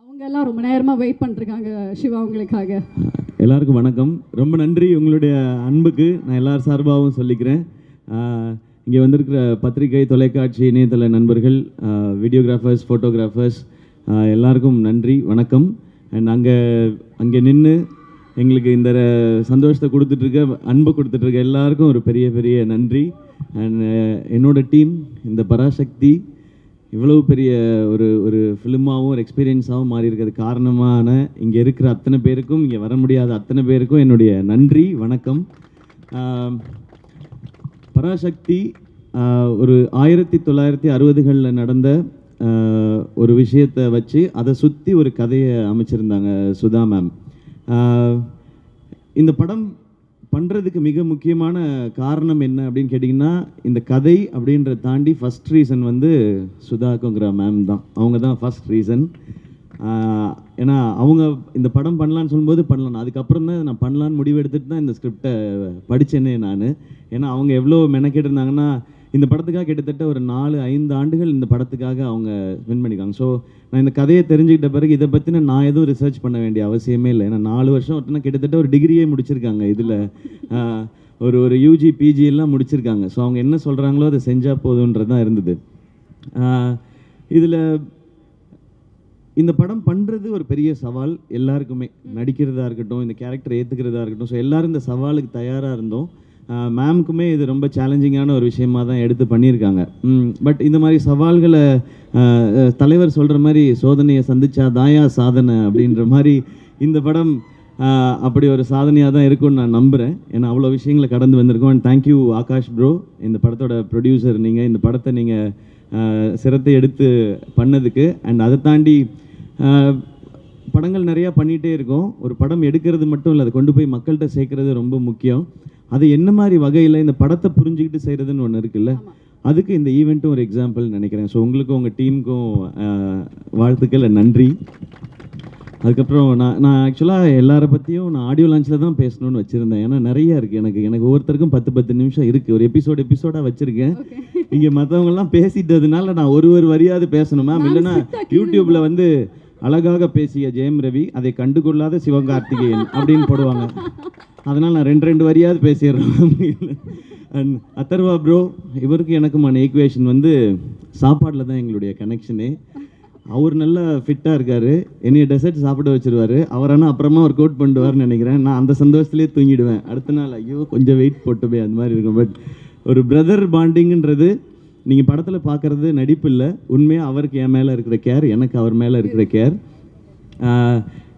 அவங்க எல்லாம் ரொம்ப நேரமா வெயிட் பண்ணிருக்காங்க சிவா உங்களுக்காக. எல்லாருக்கும் வணக்கம். ரொம்ப நன்றி உங்களுடைய அன்புக்கு நான் எல்லார் சார்பாகவும் சொல்லிக்கிறேன். இங்கே வந்திருக்கிற பத்திரிகை, தொலைக்காட்சி, இணையதள நண்பர்கள், வீடியோகிராஃபர்ஸ், ஃபோட்டோகிராஃபர்ஸ் எல்லாருக்கும் நன்றி, வணக்கம். அண்ட் அங்கே நின்று எங்களுக்கு இந்த சந்தோஷத்தை கொடுத்துட்ருக்க, அன்பை கொடுத்துட்ருக்க எல்லாருக்கும் ஒரு பெரிய பெரிய நன்றி. அண்ட் என்னோட டீம் இந்த பராசக்தி இவ்வளவு பெரிய ஒரு ஃபிலிமாகவும் ஒரு எக்ஸ்பீரியன்ஸாகவும் மாறி இருக்கிறது காரணமான இங்கே இருக்கிற அத்தனை பேருக்கும், இங்கே வர முடியாத அத்தனை பேருக்கும் என்னுடைய நன்றி, வணக்கம். பராசக்தி ஒரு 1960களில் நடந்த ஒரு விஷயத்தை வச்சு அதை சுற்றி ஒரு கதையை அமைச்சிருந்தாங்க சுதா மேம். இந்த படம் பண்ணுறதுக்கு மிக முக்கியமான காரணம் என்ன அப்படின்னு கேட்டிங்கன்னா, இந்த கதை அப்படின்றத தாண்டி ஃபஸ்ட் ரீசன் வந்து சுதாக்குங்கிற மேம் தான். அவங்க தான் ஃபஸ்ட் ரீசன். ஏன்னா அவங்க இந்த படம் பண்ணலான்னு சொல்லும்போது பண்ணலாம், அதுக்கப்புறம் தான் நான் பண்ணலான்னு முடிவு எடுத்துகிட்டு தான் இந்த ஸ்கிரிப்டை படித்தேனே நான். ஏன்னா அவங்க எவ்வளோ மெனக்கெட்டு இருந்தாங்கன்னா, இந்த படத்துக்காக கிட்டத்தட்ட ஒரு 4-5 ஆண்டுகள் இந்த படத்துக்காக அவங்க ஸ்பெண்ட் பண்ணியிருக்காங்க. ஸோ நான் இந்த கதையை தெரிஞ்சுக்கிட்ட பிறகு இதை பற்றின நான் எதுவும் ரிசர்ச் பண்ண வேண்டிய அவசியமே இல்லை. ஏன்னா 4 வருஷம் ஒருத்தனா கிட்டத்தட்ட ஒரு டிகிரியே முடிச்சிருக்காங்க, இதில் ஒரு யூஜி பிஜி எல்லாம் முடிச்சிருக்காங்க. ஸோ அவங்க என்ன சொல்கிறாங்களோ அதை செஞ்சால் போதுன்றது தான் இருந்தது. இதில் இந்த படம் பண்ணுறது ஒரு பெரிய சவால் எல்லாருக்குமே, நடிக்கிறதா இருக்கட்டும், இந்த கேரக்டர் ஏற்றுக்கிறதா இருக்கட்டும். ஸோ எல்லோரும் இந்த சவாலுக்கு தயாராக இருந்தோம். மேம்க்குமே இது ரொம்ப சேலஞ்சிங்கான ஒரு விஷயமாக தான் எடுத்து பண்ணியிருக்காங்க. பட் இந்த மாதிரி சவால்களை தலைவர் சொல்கிற மாதிரி சோதனையை சந்திச்சா தாயா சாதனை அப்படின்ற மாதிரி இந்த படம் அப்படி ஒரு சாதனையாக தான் இருக்கும்னு நான் நம்புகிறேன். ஏன்னா அவ்வளோ விஷயங்களை கடந்து வந்திருக்கோம். அண்ட் தேங்க்யூ ஆகாஷ் ப்ரோ, இந்த படத்தோட ப்ரொடியூசர் நீங்கள், இந்த படத்தை நீங்கள் சிரத்தை எடுத்து பண்ணதுக்கு. அண்ட் அதை தாண்டி படங்கள் நிறையா பண்ணிகிட்டே இருக்கோம். ஒரு படம் எடுக்கிறது மட்டும் இல்லை, அதை கொண்டு போய் மக்கள்கிட்ட சேர்க்குறது ரொம்ப முக்கியம். அது என்ன மாதிரி வகையில் இந்த படத்தை புரிஞ்சுக்கிட்டு செய்கிறதுன்னு ஒன்று இருக்குல்ல, அதுக்கு இந்த ஈவெண்ட்டும் ஒரு எக்ஸாம்பிள் நினைக்கிறேன். ஸோ உங்களுக்கும் உங்கள் டீமுக்கும் வாழ்த்துக்கள், நன்றி. அதுக்கப்புறம் நான் ஆக்சுவலாக எல்லாரை பற்றியும் நான் ஆடியோ லான்ச்சில் தான் பேசணும்னு வச்சுருந்தேன். ஏன்னா நிறையா இருக்குது எனக்கு ஒவ்வொருத்தருக்கும் 10 நிமிஷம் இருக்குது. ஒரு எபிசோடாக வச்சுருக்கேன். இங்கே மற்றவங்கெல்லாம் பேசிட்டதுனால நான் ஒரு வரியாவது பேசணும் மேம், இல்லைன்னா யூடியூப்பில் வந்து அழகாக பேசிய ஜெயம் ரவி அதை கண்டுகொள்ளாத சிவகார்த்திகேயன் அப்படின்னு போடுவாங்க. அதனால் நான் 2 வரியாவது பேசிடுறேன். அண்ட் அதர்வா ப்ரோ, இவருக்கு எனக்குமான ஈக்குவேஷன் வந்து சாப்பாட்டில் தான் எங்களுடைய கனெக்ஷனே. அவர் நல்லா ஃபிட்டாக இருக்கார், என்னைய டெசர்ட் சாப்பிட வச்சுருவார். அவர் ஆனால் அப்புறமா ஒர்க் அவுட் பண்ணிடுவார்னு நினைக்கிறேன். நான் அந்த சந்தோஷத்துலேயே தூங்கிடுவேன். அடுத்த நாள் ஐயோ கொஞ்சம் வெயிட் போட்டுமே அந்த மாதிரி இருக்கும். பட் ஒரு பிரதர் பாண்டிங்குன்றது நீங்கள் படத்தில் பார்க்குறது நடிப்பு இல்லை, உண்மையாக அவருக்கு என் மேலே இருக்கிற கேர், எனக்கு அவர் மேலே இருக்கிற கேர்.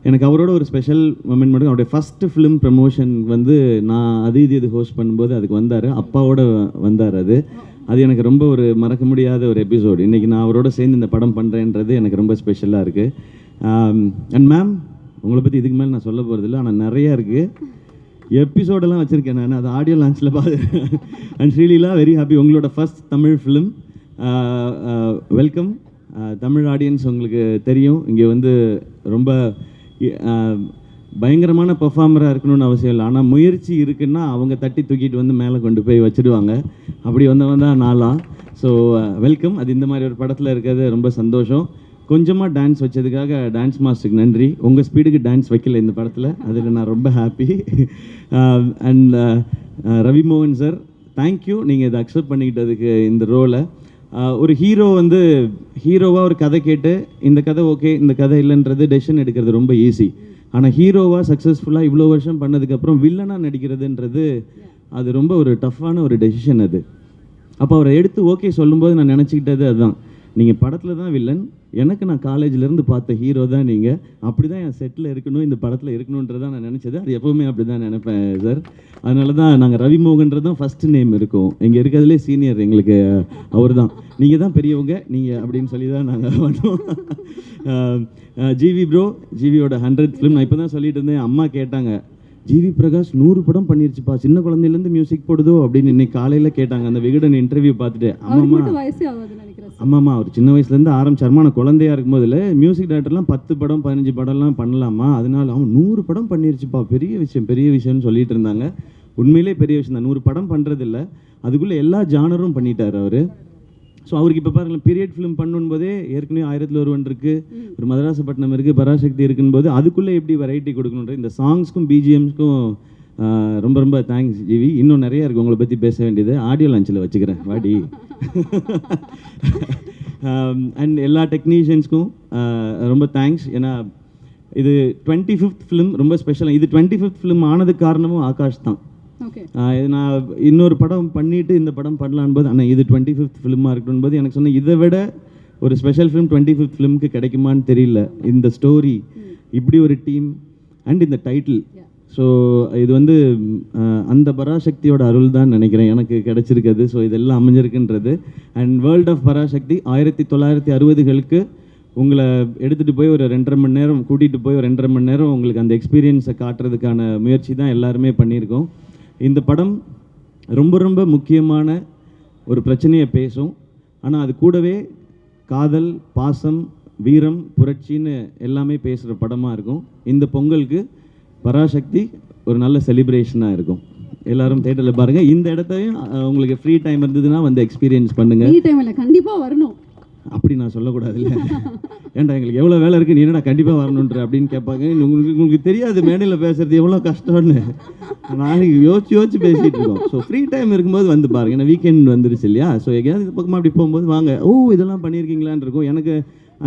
எனக்கு அவரோட ஒரு ஸ்பெஷல் மொமெண்ட் மட்டும், அவருடைய ஃபஸ்ட்டு ஃபிலிம் ப்ரமோஷன் வந்து நான் இது ஹோஸ்ட் பண்ணும்போது அதுக்கு வந்தார், அப்பாவோட வந்தார். அது எனக்கு ரொம்ப ஒரு மறக்க முடியாத ஒரு எபிசோடு. இன்றைக்கி நான் அவரோட சேர்ந்து இந்த படம் பண்ணுறேன்றது எனக்கு ரொம்ப ஸ்பெஷலாக இருக்குது. அண்ட் மேம், உங்களை பற்றி இதுக்கு மேலே நான் சொல்ல போகிறதில்ல, ஆனால் நிறையா இருக்குது. எபிசோடெல்லாம் வச்சுருக்கேன் நான், அது ஆடியோ லான்ச்சில் பார்த்து. அண்ட் ஸ்ரீலீலா, வெரி ஹாப்பி, உங்களோட first Tamil film. Welcome. Tamil audience உங்களுக்கு தெரியும், இங்கே வந்து ரொம்ப பயங்கரமான பெர்ஃபார்மராக இருக்கணும்னு அவசியம் இல்லை, ஆனால் முயற்சி இருக்குன்னா அவங்க தட்டி தூக்கிட்டு வந்து மேலே கொண்டு போய் வச்சுடுவாங்க. அப்படி வந்தவன் தான் நாளாக. So welcome. அது இந்த மாதிரி ஒரு படத்தில் இருக்கிறது ரொம்ப சந்தோஷம். கொஞ்சமாக டான்ஸ் வச்சதுக்காக டான்ஸ் மாஸ்டருக்கு நன்றி. உங்கள் ஸ்பீடுக்கு டான்ஸ் வைக்கல இந்த படத்தில், அதில் நான் ரொம்ப ஹாப்பி. அண்ட் ரவி மோகன் சார், தேங்க்யூ, நீங்கள் இதை அக்செப்ட் பண்ணிக்கிட்டதுக்கு இந்த ரோலை. ஒரு ஹீரோ வந்து ஹீரோவாக ஒரு கதை கேட்டு இந்த கதை ஓகே, இந்த கதை இல்லைன்றது டெசிஷன் எடுக்கிறது ரொம்ப ஈஸி. ஆனால் ஹீரோவாக சக்ஸஸ்ஃபுல்லாக இவ்வளோ வருஷம் பண்ணதுக்கப்புறம் வில்லனாக நடிக்கிறதுன்றது அது ரொம்ப ஒரு டஃப்பான ஒரு டெசிஷன் அது. அப்போ அவரை எடுத்து ஓகே சொல்லும்போது நான் நினச்சிக்கிட்டது அதுதான், நீங்கள் படத்தில் தான் வில்லன், எனக்கு நான் காலேஜ்லேருந்து பார்த்த ஹீரோ தான் நீங்கள், அப்படி தான் என் செட்டில் இருக்கணும், இந்த படத்தில் இருக்கணுன்றதான் நான் நினச்சது. அது எப்போவுமே அப்படி தான் நினைப்பேன் சார். அதனால தான் நாங்கள் ரவி மோகன்றது தான் ஃபஸ்ட்டு நேம் இருக்கும். இங்கே இருக்கிறதுலே சீனியர் எங்களுக்கு அவர் தான். நீங்கள் தான் பெரியவங்க நீங்கள் அப்படின்னு சொல்லி தான் நாங்கள் பண்ணோம். ஜிவி ப்ரோ, ஜிவியோட 100th ஃபிலிம். நான் இப்போ தான் சொல்லிட்டு இருந்தேன், அம்மா கேட்டாங்க, ஜிவி பிரகாஷ் 100 படம் பண்ணிருச்சுப்பா, சின்ன குழந்தையிலேருந்து மியூசிக் போடுதோ அப்படின்னு இன்னைக்கு காலையில் கேட்டாங்க. அந்த விகடன் இன்டர்வியூ பார்த்துட்டு, ஆமாம்மா அவர் சின்ன வயசுலேருந்து ஆரம்பிச்சாருமா, நான் குழந்தையா இருக்கும்போதில் மியூசிக் டைரக்டர்லாம் 10 படம் 15 படம்லாம் பண்ணலாமா, அதனால அவன் 100 படம் பண்ணிருச்சுப்பா, பெரிய விஷயம்னு சொல்லிட்டு இருந்தாங்க. உண்மையிலே பெரிய விஷயம் தான். 100 படம் பண்ணுறதில்ல, அதுக்குள்ளே எல்லா ஜானரும் பண்ணிட்டார் அவர். ஸோ அவருக்கு இப்போ பாருங்களேன் பீரியட் ஃபிலிம் பண்ணும்போதே ஏற்கனவே 1001 இருக்குது, ஒரு மதராசப்பட்டினம் இருக்குது, பராசக்தி இருக்கும்போது அதுக்குள்ளே எப்படி வெரைட்டி கொடுக்கணுன்ற இந்த சாங்ஸ்க்கும் பிஜிஎம்ஸ்க்கும் ரொம்ப ரொம்ப தேங்க்ஸ் ஜிவி. இன்னும் நிறையா இருக்குது உங்களை பற்றி பேச வேண்டியது, ஆடியோ லான்ச்சில் வச்சுக்கிறேன் வாடி. அண்ட் எல்லா டெக்னீஷியன்ஸ்க்கும் ரொம்ப தேங்க்ஸ். ஏன்னா இது 25th ஃபிலிம், ரொம்ப ஸ்பெஷலாக. இது 25th ஃபிலிம் ஆனதுக்கு காரணமும் ஆகாஷ் தான். நான் இன்னொரு படம் பண்ணிவிட்டு இந்த படம் பண்ணலான் போது ஆனால் இது 25th ஃபிலிமாக இருக்கணும் போது எனக்கு சொன்ன இதை விட ஒரு ஸ்பெஷல் ஃபிலிம் 25th ஃபிலிமுக்கு கிடைக்குமான்னு தெரியல. இந்த ஸ்டோரி, இப்படி ஒரு டீம் அண்ட் இந்த டைட்டில். ஸோ இது வந்து அந்த பராசக்தியோட அருள் தான் நினைக்கிறேன் எனக்கு கிடச்சிருக்குது. ஸோ இதெல்லாம் அமைஞ்சிருக்குன்றது. அண்ட் வேர்ல்ட் ஆஃப் பராசக்தி 1960களுக்கு உங்களை எடுத்துகிட்டு போய் ஒரு 2.5 மணி நேரம் கூட்டிகிட்டு போய் ஒரு 2.5 மணி நேரம் உங்களுக்கு அந்த எக்ஸ்பீரியன்ஸை காட்டுறதுக்கான முயற்சி தான் எல்லாருமே பண்ணியிருக்கோம். இந்த படம் ரொம்ப ரொம்ப முக்கியமான ஒரு பிரச்சனையை பேசும். ஆனால் அது கூடவே காதல், பாசம், வீரம், புரட்சின்னு எல்லாமே பேசுகிற படமாக இருக்கும். இந்த பொங்கலுக்கு பராசக்தி ஒரு நல்ல செலிப்ரேஷனாக இருக்கும். எல்லாரும் தேட்டரில் பாருங்கள். இந்த இடத்தையும் உங்களுக்கு ஃப்ரீ டைம் இருந்ததுன்னா வந்து எக்ஸ்பீரியன்ஸ் பண்ணுங்கள். ஃப்ரீ டைமில் கண்டிப்பாக வரணும் அப்படி நான் சொல்லக்கூடாது இல்லை. ஏன்டா எங்களுக்கு எவ்வளோ வேலை இருக்குது, நீ என்னடா கண்டிப்பாக வரணுன்ற அப்படின்னு கேட்பாங்க. உங்களுக்கு தெரியாது மேடையில் பேசுகிறது எவ்வளோ கஷ்டம்னு. நாளைக்கு யோசிச்சு பேசிகிட்டு இருக்கோம். ஸோ ஃப்ரீ டைம் இருக்கும்போது வந்து பாருங்கள். ஏன்னா வீக்கெண்ட் வந்துருச்சு இல்லையா. ஸோ எங்கேயாவது இந்த பக்கமாக அப்படி போகும்போது வாங்க, ஓ இதெல்லாம் பண்ணியிருக்கீங்களான் இருக்கும். எனக்கு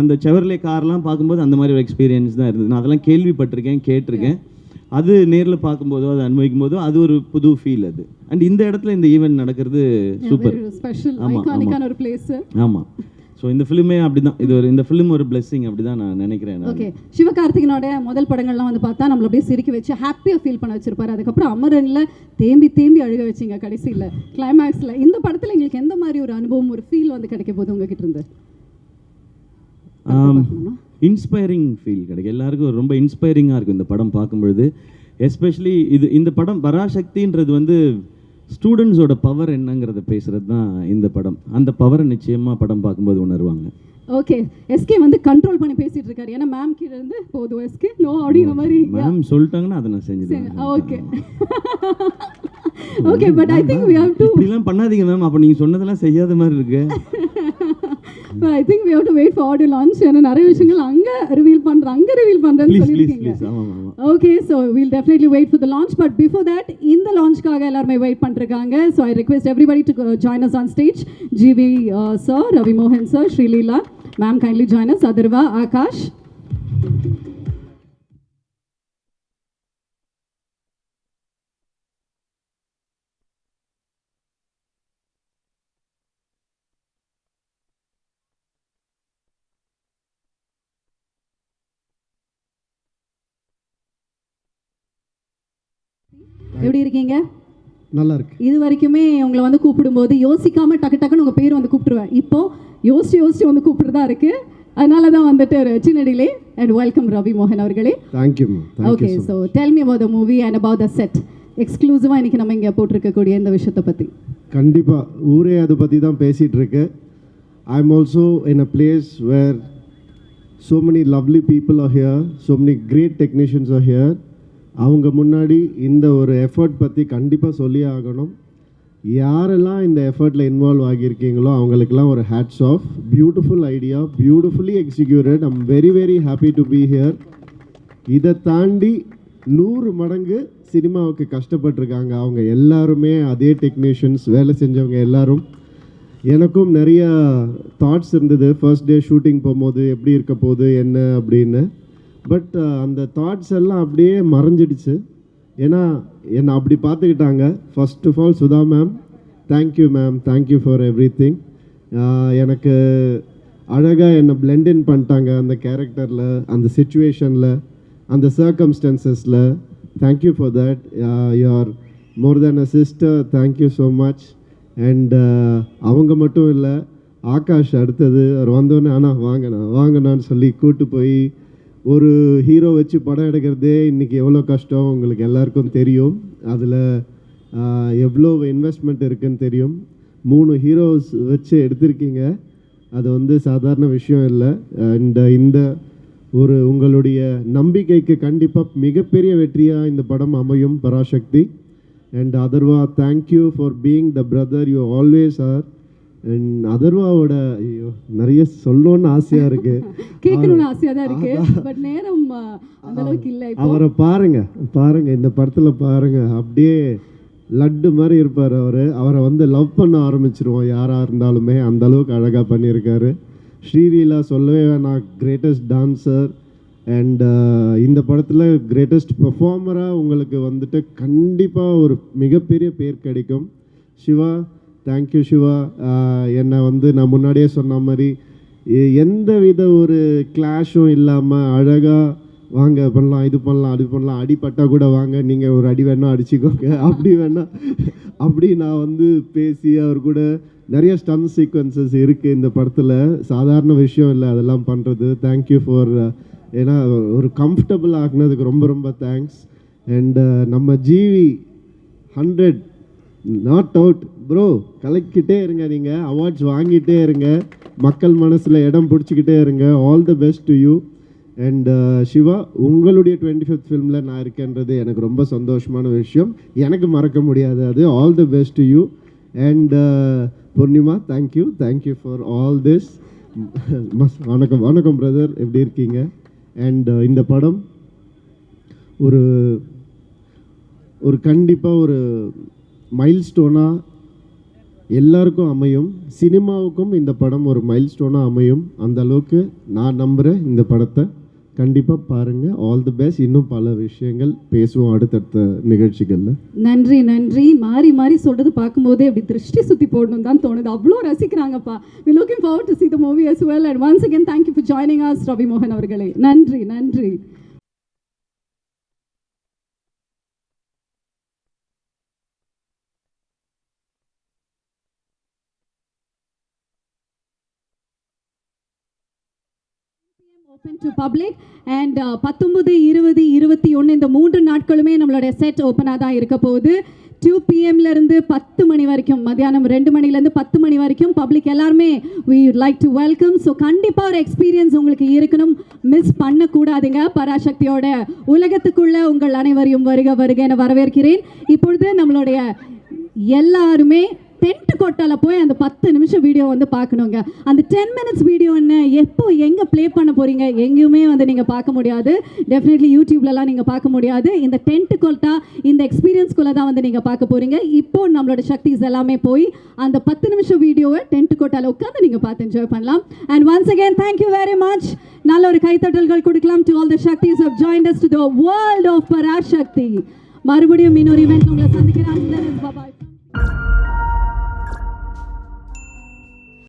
அந்த செவர்லே கார்லாம் பார்க்கும்போது அந்த மாதிரி ஒரு எக்ஸ்பீரியன்ஸ் தான் இருந்தது. நான் அதெல்லாம் கேள்விப்பட்டிருக்கேன், கேட்டிருக்கேன். அது நேரில் பார்க்கும்போதோ அதை அனுபவிக்கும் போதோ அது ஒரு புது ஃபீல் அது. அண்ட் இந்த இடத்துல இந்த ஈவெண்ட் நடக்கிறது சூப்பர். ஆமாம். ஸோ இந்த ஃபிலிமே அப்படி தான். இந்த ஃபிலிம் ஒரு பிளெஸிங் அப்படி தான் நான் நினைக்கிறேன். ஓகே, சிவகார்த்திகனோட முதல் படங்கள்லாம் வந்து பார்த்தா நம்மள அப்படியே சிரிக்க வச்சு ஹாப்பியாக ஃபீல் பண்ண வச்சிருப்பாரு. அதுக்கப்புறம் அமரனில் தேம்பி அழுக வச்சிங்க கடைசியில் கிளைமேக்ஸில். இந்த படத்தில் எங்களுக்கு எந்த மாதிரி ஒரு அனுபவம், ஒரு ஃபீல் வந்து கிடைக்க போகுது உங்ககிட்ட இருந்து? இன்ஸ்பைரிங் ஃபீல் கிடைக்கும். எல்லாருக்கும் ரொம்ப இன்ஸ்பைரிங்காக இருக்கும் இந்த படம் பார்க்கும்பொழுது. எஸ்பெஷலி இந்த படம் பராசக்தின்றது வந்து ஸ்டூடெண்ட்ஸோட பவர் என்னங்கிறத பேசுகிறது தான் இந்த படம். அந்த பவரை நிச்சயமாக படம் பார்க்கும்போது உணர்வாங்க. ஓகே, எஸ்கே வந்து கண்ட்ரோல் பண்ணி பேசிட்டு இருக்காரு. ஏன்னா மேம் கீழ இருந்து போதும் எஸ்கே நோ அப்படிங்கிற மாதிரி மேம் சொல்லிட்டாங்கன்னா அதை நான் செஞ்சுட்டேன். Okay okay, but I think we have to இப்படிலாம் பண்ணாதீங்க மேம். அப்போ நீங்கள் சொன்னதெல்லாம் செய்யாத மாதிரி இருக்கு. But I think we have to wait for audio launch. ஏன்னா நிறைய விஷயங்கள் அங்கே ரிவீல் பண்ணுறேன்னு சொல்லியிருக்கீங்க. Okay, so we'll definitely wait for the launch. But before that, இந்த லான்ச்காக எல்லாருமே வெயிட் பண்ணிருக்காங்க. So I request everybody to join us on stage. GV sir, Ravi Mohan sir, Sri Leela ma'am, kindly join us. Adarva, Akash. எப்படி இருக்கீங்க? நல்லா இருக்கு. இது வரைக்குமே உங்களை வந்து கூப்பிடும்போது யோசிக்காம டக்குன்னு உங்கள் பேர் வந்து கூப்பிட்டுருவேன். இப்போ யோசிச்சு வந்து கூப்பிடுறதா இருக்கு. அதனால தான் வந்துட்டு சின்ன டிலே. அண்ட் வெல்கம் ரவி மோகன் அவர்களே. Thank you. Okay, so tell me about the movie and about the set. எக்ஸ்க்ளூசிவாக இன்னைக்கு நம்ம இங்கே போட்டிருக்கக்கூடிய இந்த விஷயத்தை பற்றி. கண்டிப்பாக ஊரே அதை பற்றி தான் பேசிகிட்டு இருக்கு. I am also in a place where so many lovely people are here, so many great technicians are here. அவங்க முன்னாடி இந்த ஒரு எஃபர்ட் பற்றி கண்டிப்பாக சொல்லியே ஆகணும். யாரெல்லாம் இந்த எஃபர்ட்டில் இன்வால்வ் ஆகியிருக்கீங்களோ அவங்களுக்கெல்லாம் ஒரு hats off. Beautiful idea, beautifully executed. I'm very very happy to be here. இதை தாண்டி 100 மடங்கு சினிமாவுக்கு கஷ்டப்பட்டிருக்காங்க அவங்க எல்லாருமே. அதே டெக்னீஷியன்ஸ் வேலை செஞ்சவங்க எல்லாரும். எனக்கும் நிறைய தாட்ஸ் இருந்தது ஃபர்ஸ்ட் டே ஷூட்டிங் போகும்போது எப்படி இருக்க போகுது என்ன அப்படின்னு. பட் அந்த தாட்ஸ் எல்லாம் அப்படியே மறைஞ்சிடுச்சு. ஏன்னா என்னை அப்படி பார்த்துக்கிட்டாங்க. First of all Sudha ma'am, thank you ma'am, thank you for everything. எனக்கு அழகாக என்னை பிளெண்ட் இன் பண்ணிட்டாங்க அந்த கேரக்டரில், அந்த சிச்சுவேஷனில், அந்த சர்க்கம்ஸ்டன்சஸில். Thank you for that. You are more than a sister. Thank you so much. And அவங்க மட்டும் இல்லை, ஆகாஷ் அடுத்தது அவர் வந்தோடனே ஆனால் வாங்கண்ணான்னு சொல்லி கூப்பிட்டு போய் ஒரு ஹீரோ வச்சு படம் எடுக்கிறதே இன்றைக்கி எவ்வளோ கஷ்டம் உங்களுக்கு எல்லாருக்கும் தெரியும். அதில் எவ்வளோ இன்வெஸ்ட்மெண்ட் இருக்குதுன்னு தெரியும். 3 ஹீரோஸ் வச்சு எடுத்திருக்கீங்க. அது வந்து சாதாரண விஷயம் இல்லை. அண்ட் இந்த ஒரு உங்களுடைய நம்பிக்கைக்கு கண்டிப்பாக மிகப்பெரிய வெற்றியாக இந்த படம் அமையும் Parasakthi. And Atharvaa, thank you for being the brother you always are. And அதர்வாவோட ஐயோ நிறைய சொல்லணும்னு ஆசையாக இருக்குது. கேட்கணும்னு ஆசையா தான் இருக்கு, பட் நேரம் அந்த அளவுக்கு இல்லை. அவரை பாருங்க இந்த படத்தில் பாருங்க, அப்படியே லட்டு மாதிரி இருப்பார் அவரை வந்து லவ் பண்ண ஆரம்பிச்சிருவோம் யாராக இருந்தாலுமே, அந்த அளவுக்கு அழகாக பண்ணியிருக்காரு. ஸ்ரீலீலா சொல்லவே வேணாம், கிரேட்டஸ்ட் டான்சர். அண்ட் இந்த படத்தில் கிரேட்டஸ்ட் பெர்ஃபார்மராக உங்களுக்கு வந்துட்டு கண்டிப்பாக ஒரு மிகப்பெரிய பேர் கிடைக்கும். சிவா, தேங்க்யூ சிவா. என்னை வந்து நான் முன்னாடியே சொன்ன மாதிரி எந்த வித ஒரு கிளாஷும் இல்லாமல் அழகாக வாங்க பண்ணலாம், இது பண்ணலாம், அது பண்ணலாம், அடிப்பட்டால் கூட வாங்க, நீங்கள் ஒரு அடி வேணால் அடிச்சுக்கோங்க, அப்படி நான் வந்து பேசி அவர் கூட நிறைய ஸ்டன் சீக்வன்சஸ் இருக்குது இந்த படத்தில். சாதாரண விஷயம் இல்லை அதெல்லாம் பண்ணுறது. தேங்க்யூ ஃபார், ஏன்னா ஒரு கம்ஃபர்டபுள் ஆக்குனதுக்கு ரொம்ப ரொம்ப தேங்க்ஸ். அண்ட் நம்ம ஜிவி 100 நாட் அவுட் ப்ரோ, கலக்கிட்டே இருங்க, நீங்கள் அவார்ட்ஸ் வாங்கிட்டே இருங்க, மக்கள் மனசில் இடம் பிடிச்சிக்கிட்டே இருங்க. All the best to you. And Siva, உங்களுடைய 25th ஃபிலிமில் நான் இருக்கேன்றது எனக்கு ரொம்ப சந்தோஷமான விஷயம், எனக்கு மறக்க முடியாது அது. All the best to you. And Poornima, thank you for all this. வணக்கம் பிரதர், எப்படி இருக்கீங்க? அண்ட் இந்த படம் ஒரு கண்டிப்பாக ஒரு மைல்ஸ்டோனாக எல்லாருக்கும் அமையும். சினிமாவுக்கும் இந்த படம் ஒரு மைல்ஸ்டோனாக அமையும். அந்த அளவுக்கு நான் நம்புகிறேன். இந்த படத்தை கண்டிப்பாக பாருங்கள். All the best. இன்னும் பல விஷயங்கள் பேசுவோம் அடுத்தடுத்த நிகழ்ச்சிகளில். நன்றி. மாறி சொல்கிறது பார்க்கும்போதே அப்படி திருஷ்டி சுற்றி போடணும் தான் தோணுது. அவ்வளோ ரசிக்கிறாங்கப்பா. We looking forward to see the movie as well. And once again, thank you for joining us, Ravi மோகன் அவர்களே. நன்றி. Open to public and 19, 20, 21 இந்த 3 நாட்களுமே நம்மளுடைய செட் ஓப்பனாக தான் இருக்க போகுது. 2 PM-லேருந்து 10 மணி வரைக்கும், மதியானம் 2 மணிலேருந்து 10 மணி வரைக்கும் பப்ளிக் எல்லாருமே we would like to welcome. So கண்டிப்பாக ஒரு எக்ஸ்பீரியன்ஸ் உங்களுக்கு இருக்கணும், மிஸ் பண்ணக்கூடாதுங்க. பராசக்தியோட உலகத்துக்குள்ள உங்கள் அனைவரையும் வருக என வரவேற்கிறேன். இப்பொழுது நம்மளுடைய எல்லாருமே டென்ட் கொட்டால போய் அந்த 10 நிமிஷம் வீடியோ வந்து பார்க்கணுங்க. அந்த 10 minutes வீடியோ என்ன, எப்போ எங்கே ப்ளே பண்ண போகிறீங்க, எங்கேயுமே வந்து நீங்கள் பார்க்க முடியாது. டெஃபினெட்லி யூடியூப்லலாம் நீங்கள் பார்க்க முடியாது. இந்த டென்ட் கொட்டா இந்த எக்ஸ்பீரியன்ஸ்குள்ளே தான் வந்து நீங்கள் பார்க்க போகிறீங்க. இப்போ நம்மளோட சக்திஸ் எல்லாமே போய் அந்த 10 நிமிஷம் வீடியோவை டென்ட் கொட்டால உட்காந்து நீங்கள் பார்த்து என்ஜாய் பண்ணலாம். And once again thank you very much. நல்ல ஒரு கைத்தட்டல்கள் கொடுக்கலாம் to all the Sakthis have joined us to the world of Parasakthi. மறுபடியும் இன்னொரு இவெண்ட் உங்களை சந்திக்கிறேன்.